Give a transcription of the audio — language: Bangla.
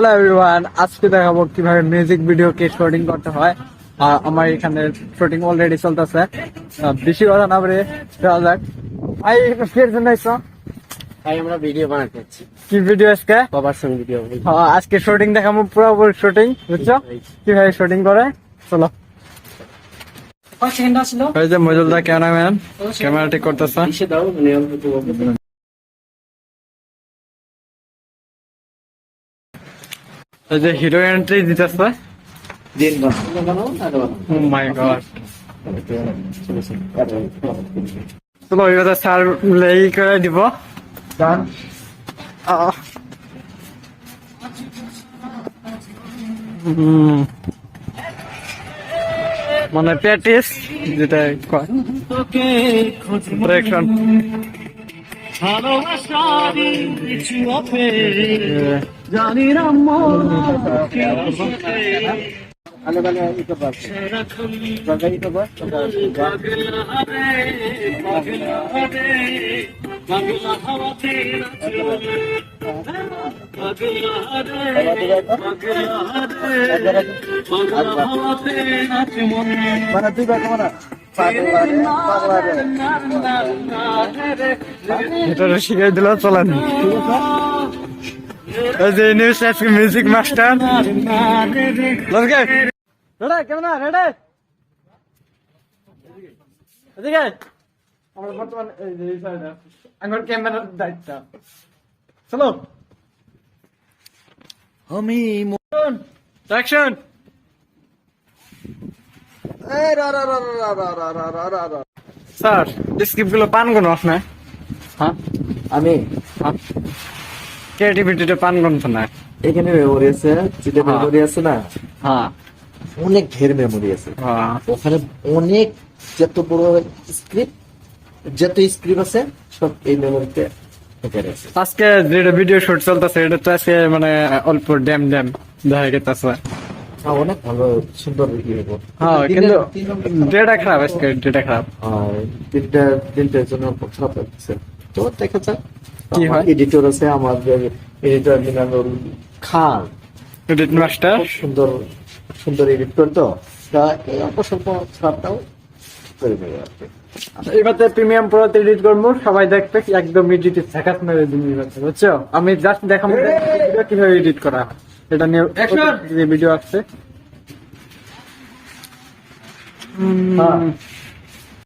হ্যালো এভরিওয়ান, আজকে দেখাবো কিভাবে মিউজিক ভিডিও কে শুটিং করতে হয়। আমার এখানে শুটিং অলরেডি চলতেছে। বেশি কথা না বলে যাওয়া যাক। ভাই এর জন্য আইছো? ভাই আমরা ভিডিও বানাতে যাচ্ছি, কি ভিডিও আজকে? বাবার সঙ্গে ভিডিও। আজকে শুটিং দেখাবো, পুরোপুরি শুটিং, বুঝছো কিভাবে শুটিং করে। চলো। এই যে মজুলদা ক্যামেরাম্যান ক্যামেরা ঠিক করতেছে। দাও এই যে হিরো এন্ট্রি দিতেছে। ও মাই গড, চলো ওই কথা স্যার লেই করে দিব। ডান। মানে প্র্যাকটিস যেটা কয় ডিরেকশন। জানি না এটা শিখাই দিল, চলেন। এই যে নিউজ আজকে মিউজিক মাস্টার। রেডি কেমন রেডি? এদিকে আমরা বর্তমান এই যে আমার ক্যামেরার দায়িত্ব। চলো আমি অ্যাকশন। স্যার স্ক্রিপ্ট গুলো পান কোন আপনার? হ্যাঁ আমি ক্রিয়েটিভিটিটা পান কোন না? এখানে মেমোরি আছে, যেটা মেমোরি আছে না, হ্যাঁ অনেক ঢের মেমোরি আছে। হ্যাঁ ওখানে অনেক যত বড় স্ক্রিপ্ট আছে সব এই মেমোরিতে আছে। আজকে যেটা ভিডিও শুট চলতেছে এটা তো আজকে মানে অল্প ড্যাম দেখা গেছে। অনেক ভালো সুন্দর ভিডিও হবো। হ্যাঁ কিন্তু ডেটা খারাপ, আজকে ডেটা খারাপ। তিনটার জন্য খারাপ লাগছে। তো দেখা যাক কি হয়। এডিটর আছে আমাদের, এডিটর মিনানুল খান, এডিট মাস্টার খুব সুন্দর সুন্দর এডিট করতো। তা এই অল্প স্বল্প খারাপটাও করে দেবে আর কি। এবার প্রিমিয়াম প্রোতে এডিট করবো, সবাই দেখবে একদম এডিট ঝাকাস মেরে দিন। বুঝছো, আমি জাস্ট দেখাবো কিভাবে এডিট করা হয়। এটা নিয়ে যে ভিডিও আসছে।